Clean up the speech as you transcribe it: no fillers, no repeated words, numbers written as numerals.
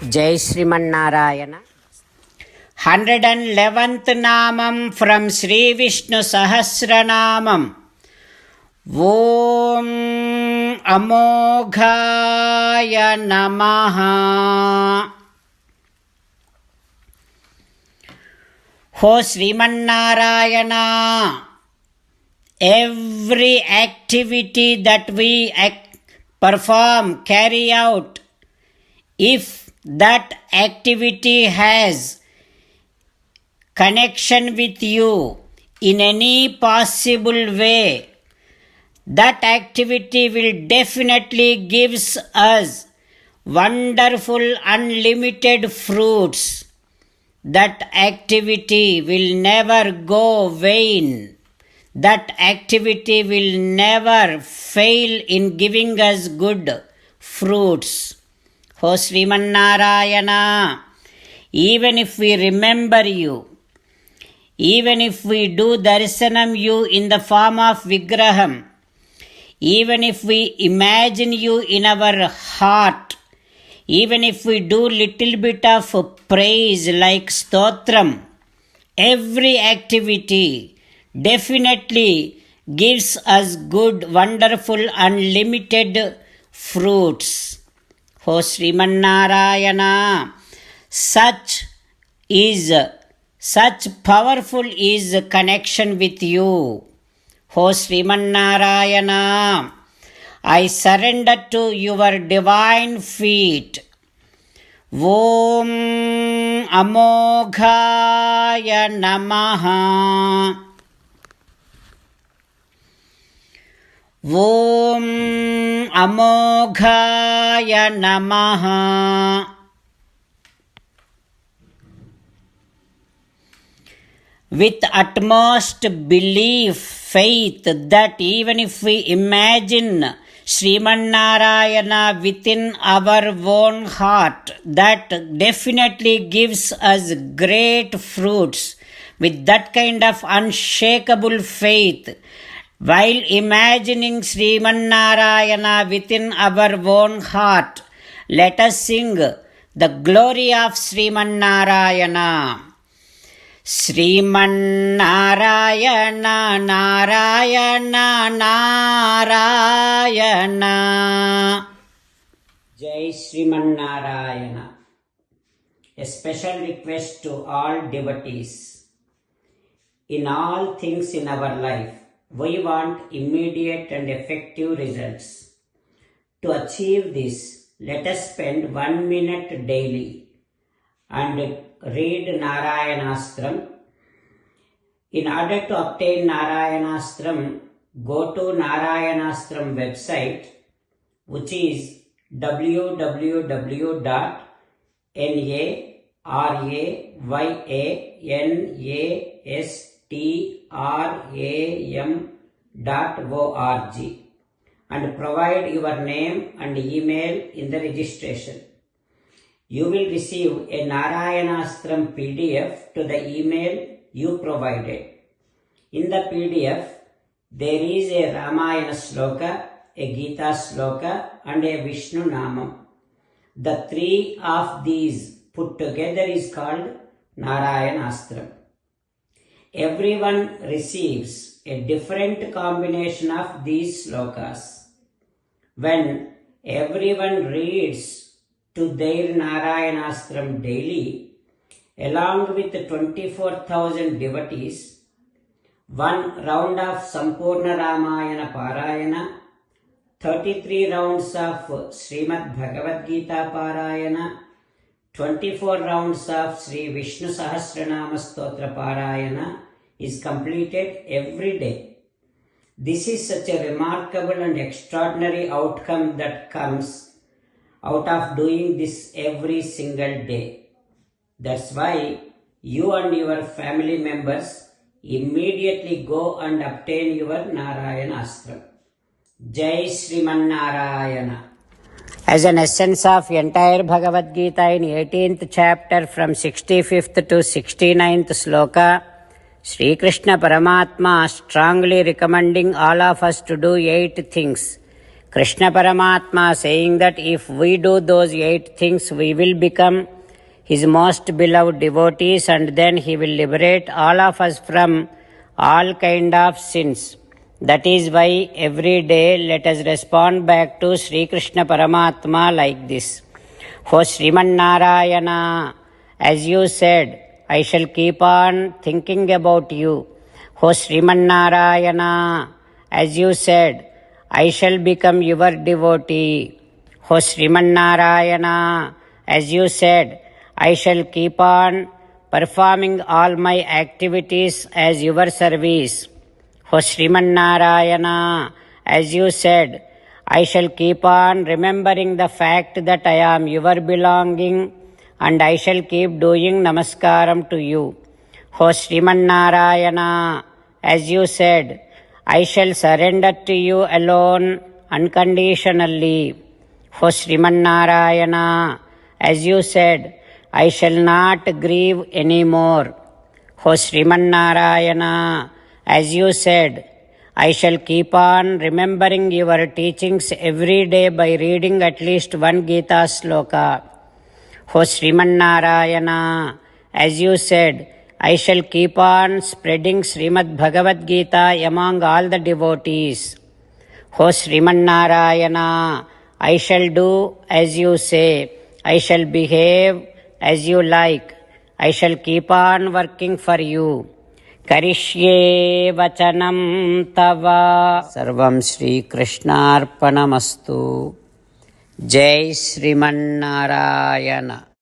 Jai Sriman-Narayana. 111th Namam from Sri Vishnu Sahasranamam. Om Amoghaya Namaha. Ho Sriman-Narayana, every activity that we perform, carry out, if that activity has connection with you in any possible way, that activity will definitely gives us wonderful unlimited fruits. That activity will never go vain. That activity will never fail in giving us good fruits. O Sriman-Narayana, even if we remember you, even if we do darshanam you in the form of Vigraham, even if we imagine you in our heart, even if we do little bit of praise like stotram, every activity definitely gives us good, wonderful, unlimited fruits. O Sriman-Narayana, such powerful is connection with you. O Sriman-Narayana, I surrender to your divine feet. Om Amoghaya Namaha. Om Amoghaya Namaha. With utmost belief, faith, that even if we imagine Sriman-Narayana within our own heart, that definitely gives us great fruits. With that kind of unshakable faith, while imagining Sriman-Narayana within our own heart, let us sing the glory of Sriman-Narayana. Sriman-Narayana, Narayana, Narayana. Jai Sriman-Narayana. A special request to all devotees. In all things in our life, we want immediate and effective results. To achieve this, let us spend 1 minute daily and read Narayanastram. In order to obtain Narayanastram, go to Narayanastram website, which is www.narayanastram.org, and provide your name and email in the registration. You will receive a Narayanastram PDF to the email you provided. In the PDF, there is a Ramayana Sloka, a Gita Sloka, and a Vishnu Namam. The three of these put together is called Narayanastram. Everyone receives a different combination of these slokas. When everyone reads to their Narayanastram daily, along with 24,000 devotees, 1 round of Sampurna Ramayana Parayana, 33 rounds of Srimad Bhagavad Gita Parayana, 24 rounds of Sri Vishnu Sahasranama Stotra Parayana is completed every day. This is such a remarkable and extraordinary outcome that comes out of doing this every single day. That's why you and your family members immediately go and obtain your Narayanastram. Jai Sriman-Narayana. As an essence of entire Bhagavad Gita in 18th chapter from 65th to 69th sloka, Sri Krishna Paramatma strongly recommending all of us to do 8 things: Krishna Paramatma saying that if we do those 8 things, we will become his most beloved devotees, and then he will liberate all of us from all kind of sins. That is why every day let us respond back to Sri Krishna Paramatma like this. O Sriman Narayana, as you said, I shall keep on thinking about you. O Sriman Narayana, as you said, I shall become your devotee. O Sriman Narayana, as you said, I shall keep on performing all my activities as your service. O Sriman Narayana, as you said, I shall keep on remembering the fact that I am your belonging, and I shall keep doing namaskaram to you. O Sriman Narayana, as you said, I shall surrender to you alone unconditionally. O Sriman Narayana, as you said, I shall not grieve anymore. O Sriman Narayana, as you said, I shall keep on remembering your teachings every day by reading at least one Gita sloka. O Sriman Narayana, as you said, I shall keep on spreading Srimad Bhagavad Gita among all the devotees. O Sriman Narayana, I shall do as you say. I shall behave as you like. I shall keep on working for you. Karishye vachanam tava. Sarvam Shri Krishnarpanamastu. Jai Sriman Narayana.